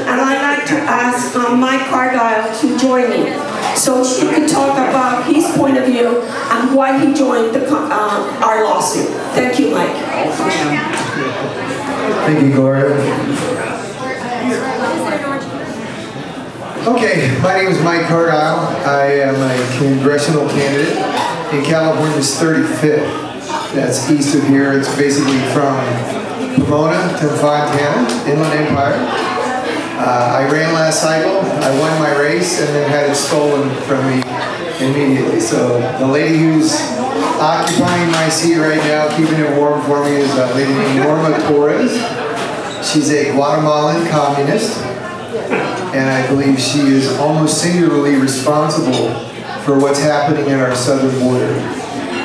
and I'd like to ask Mike Cargyle to join me so she could talk about his point of view and why he joined our lawsuit. Thank you, Mike. Thank you, Gloria. Okay, my name is Mike Cargyle. I am a congressional candidate in California's 35th. That's east of here. It's basically from Pomona to Fontana, Inland Empire. I ran last cycle. I won my race and then had it stolen from me immediately. So the lady who's occupying my seat right now, keeping it warm for me, is a lady named Norma Torres. She's a Guatemalan communist, and I believe she is almost singularly responsible for what's happening at our southern border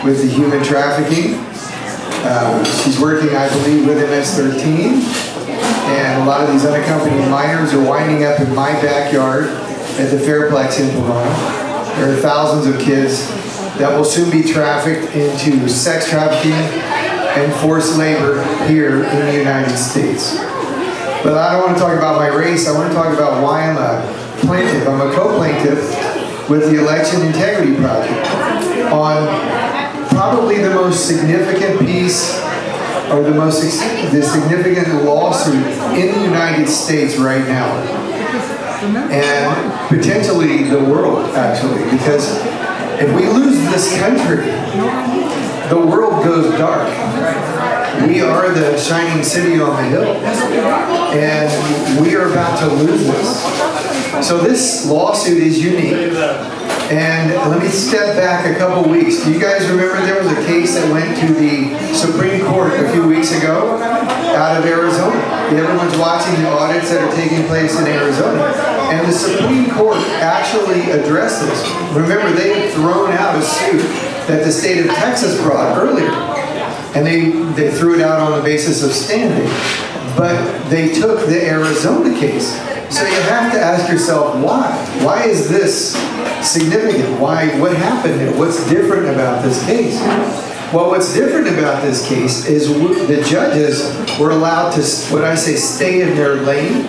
with the human trafficking. She's working, I believe, with MS-13, and a lot of these unaccompanied minors are winding up in my backyard at the Fairplex in Pomona. There are thousands of kids that will soon be trafficked into sex trafficking and forced labor here in the United States. But I don't want to talk about my race. I want to talk about why I'm a plaintiff. I'm a co-plaintiff with the Election Integrity Project on probably the most significant piece, or the significant lawsuit in the United States right now, and potentially the world, actually, because if we lose this country, the world goes dark. We are the shining city on the hill, and we are about to lose this. So this lawsuit is unique. And let me step back a couple weeks. Do you guys remember there was a case that went to the Supreme Court a few weeks ago out of Arizona? Everyone's watching the audits that are taking place in Arizona. And the Supreme Court actually addressed this. Remember, they had thrown out a suit that the state of Texas brought earlier. And they threw it out on the basis of standing. But they took the Arizona case. So you have to ask yourself, why? Why is this significant? What happened there? What's different about this case? Well, what's different about this case is the judges were allowed to, stay in their lane,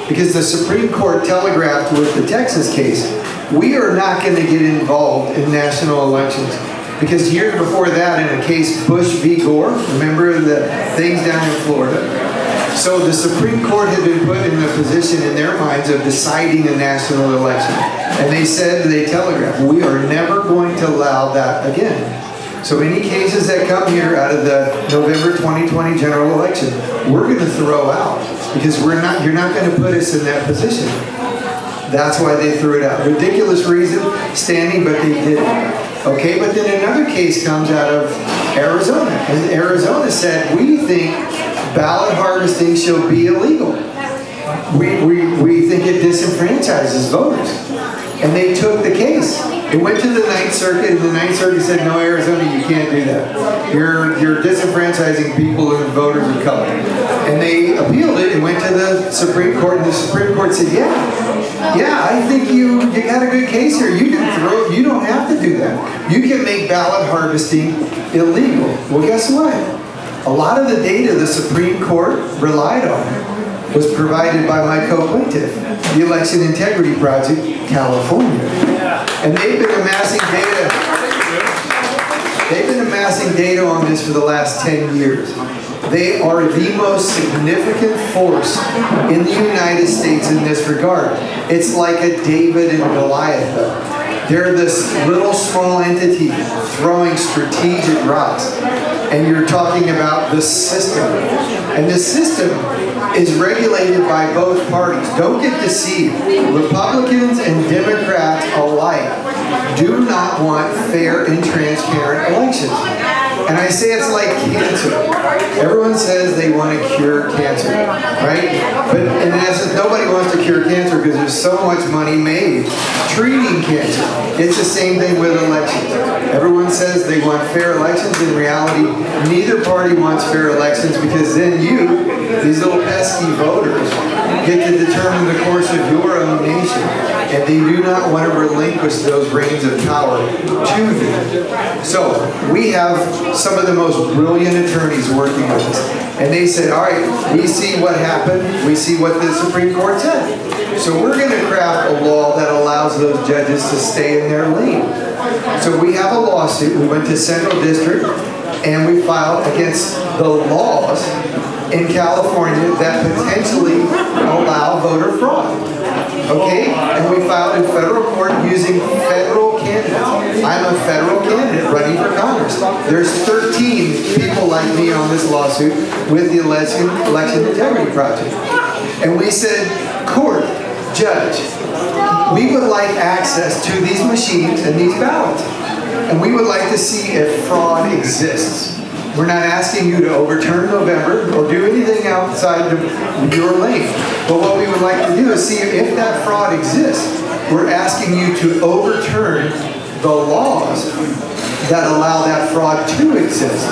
because the Supreme Court telegraphed with the Texas case, we are not going to get involved in national elections. Because years before that, in a case Bush v. Gore, remember the things down in Florida? So the Supreme Court had been put in a position in their minds of deciding a national election. And they said, they telegraphed, we are never going to allow that again. So any cases that come here out of the November 2020 general election, we're going to throw out. Because you're not going to put us in that position. That's why they threw it out. Ridiculous reason, standing, but they did it. Okay, but then another case comes out of Arizona. And Arizona said, we think ballot harvesting shall be illegal. We think it disenfranchises voters. And they took the case. It went to the Ninth Circuit, and the Ninth Circuit said, no, Arizona, you can't do that. You're disenfranchising people and voters of color. And they appealed it and went to the Supreme Court, and the Supreme Court said, yeah, I think you got a good case here. You don't have to do that. You can make ballot harvesting illegal. Well, guess what? A lot of the data the Supreme Court relied on was provided by my co-plaintiff, the Election Integrity Project, California. And they've been amassing data. They've been amassing data on this for the last 10 years. They are the most significant force in the United States in this regard. It's like a David and Goliath, though. They're this little small entity throwing strategic rocks. And you're talking about the system. And the system is regulated by both parties. Don't get deceived. Republicans and Democrats alike do not want fair and transparent elections. And I say it's like cancer. Everyone says they want to cure cancer, right? But in essence, nobody wants to cure cancer because there's so much money made treating cancer. It's the same thing with elections. Everyone says they want fair elections. In reality, neither party wants fair elections, because then these little pesky voters, get to determine the course of your own nation, and they do not want to relinquish those reins of power to you. So we have some of the most brilliant attorneys working with us, and they said, all right, we see what happened, we see what the Supreme Court said. So we're going to craft a law that allows those judges to stay in their lane. So we have a lawsuit. We went to Central District and we filed against the laws in California that potentially allow voter fraud. Okay? And we filed in federal court using federal candidates. I'm a federal candidate running for Congress. There's 13 people like me on this lawsuit with the Election Integrity Project. And we said, court, judge, we would like access to these machines and these ballots. And we would like to see if fraud exists. We're not asking you to overturn November or do anything outside your lane. But what we would like to do is see if that fraud exists. We're asking you to overturn the laws that allow that fraud to exist.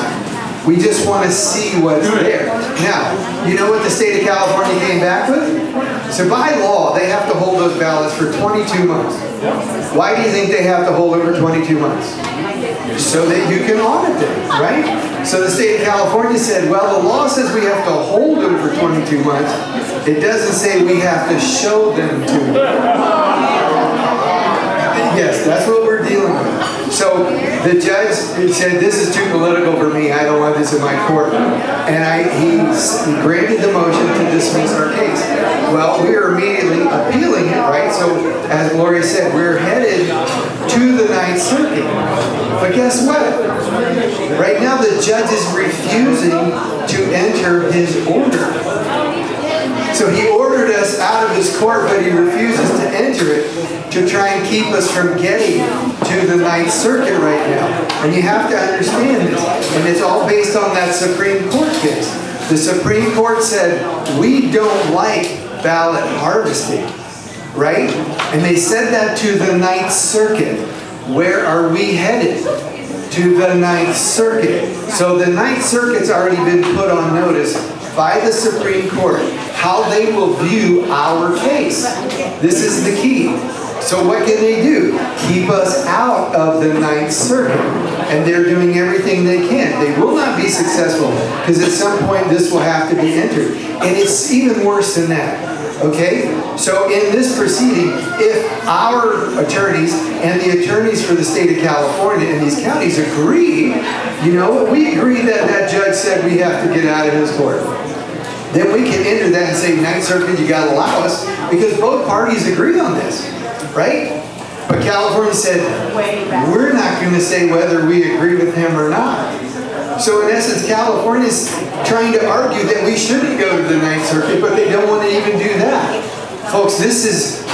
We just want to see what's there. Now, you know what the state of California came back with? So by law, they have to hold those ballots for 22 months. Why do you think they have to hold them for 22 months? So that you can audit them, right? So the state of California said, well, the law says we have to hold them for 22 months. It doesn't say we have to show them to you. Yes, that's what we're dealing with. So the judge said, this is too political for me. I don't want this in my court. And he granted the motion to dismiss our case. Well, we are immediately appealing it, right? So as Gloria said, we're headed to the Ninth Circuit. But guess what? Right now the judge is refusing to enter his order. So he ordered us out of his court, but he refuses to enter it to try and keep us from getting to the Ninth Circuit right now. And you have to understand this. And it's all based on that Supreme Court case. The Supreme Court said, we don't like ballot harvesting, right? And they said that to the Ninth Circuit. Where are we headed? To the Ninth Circuit. So the Ninth Circuit's already been put on notice by the Supreme Court how they will view our case. This is the key. So what can they do? Keep us out of the Ninth Circuit. And they're doing everything they can. They will not be successful because at some point this will have to be entered. And it's even worse than that. Okay? So in this proceeding, if our attorneys and the attorneys for the state of California and these counties agree, you know, we agree that that judge said we have to get out of his court. Then we can enter that and say, Ninth Circuit, you got to allow us, because both parties agreed on this, right? But California said, we're not going to say whether we agree with him or not. So in essence, California's trying to argue that we shouldn't go to the Ninth Circuit, but they don't want to even do that. Folks, this is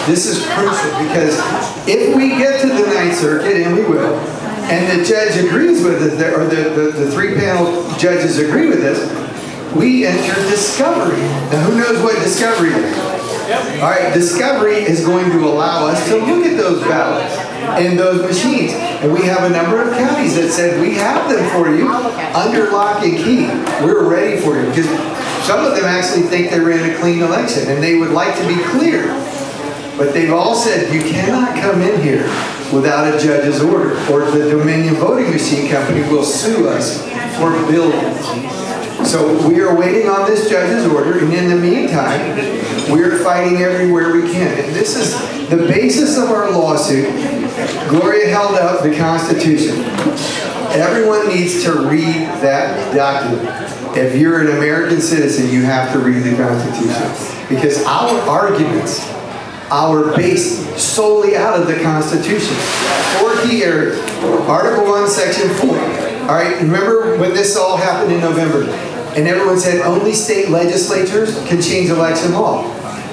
crucial, because if we get to the Ninth Circuit, and we will, and the judge agrees with it, or the three panel judges agree with this, we enter discovery. Now who knows what discovery is? All right, discovery is going to allow us to look at those ballots and those machines. And we have a number of counties that said, we have them for you under lock and key. We're ready for you. Because some of them actually think they ran a clean election and they would like to be clear. But they've all said, you cannot come in here without a judge's order, or the Dominion Voting Machine Company will sue us for billions. So we are waiting on this judge's order, and in the meantime, we're fighting everywhere we can. And this is the basis of our lawsuit. Gloria held up the Constitution. Everyone needs to read that document. If you're an American citizen, you have to read the Constitution. Because our arguments are based solely out of the Constitution. 4 key areas. Article 1, Section 4. All right, remember when this all happened in November? And everyone said only state legislatures can change election law.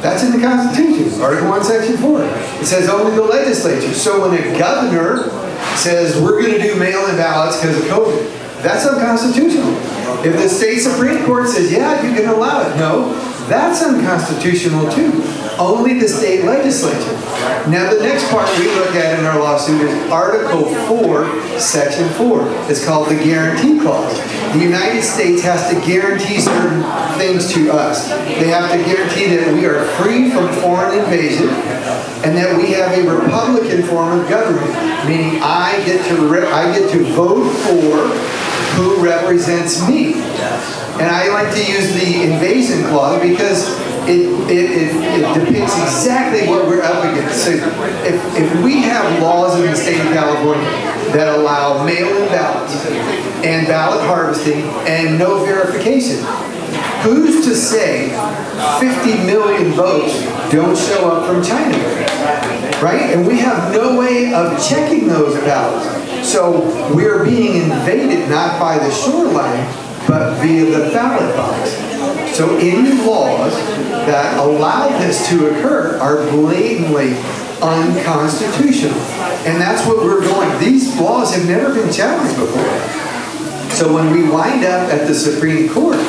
That's in the Constitution, Article 1, Section 4. It says only the legislature. So when a governor says we're going to do mail-in ballots because of COVID, that's unconstitutional. If the state Supreme Court says, yeah, you can allow it, no, That's unconstitutional too. Only the state legislature. Now the next part we look at in our lawsuit is Article 4, Section 4. It's called the Guarantee Clause. The United States has to guarantee certain things to us. They have to guarantee that we are free from foreign invasion and that we have a Republican form of government, meaning I get to vote for who represents me. And I like to use the invasion clause because it depicts exactly what we're up against. So if we have laws in the state of California that allow mail-in ballots and ballot harvesting and no verification, who's to say 50 million votes don't show up from China? Right? And we have no way of checking those ballots. So we're being invaded not by the shoreline, but via the ballot box. So any laws that allow this to occur are blatantly unconstitutional. And that's what we're going. These laws have never been challenged before. So when we wind up at the Supreme Court,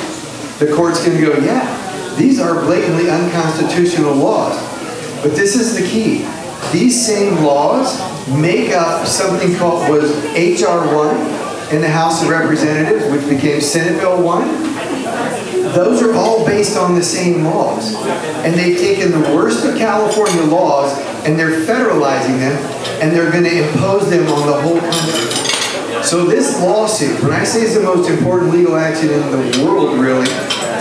the court's going to go, yeah, these are blatantly unconstitutional laws. But this is the key. These same laws make up something called was H.R. 1 in the House of Representatives, which became Senate Bill 1. Those are all based on the same laws. And they've taken the worst of California laws and they're federalizing them and they're going to impose them on the whole country. So this lawsuit, when I say it's the most important legal action in the world, really,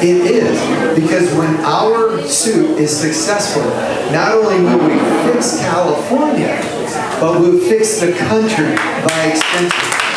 it is. Because when our suit is successful, not only will we fix California, but we'll fix the country by extension.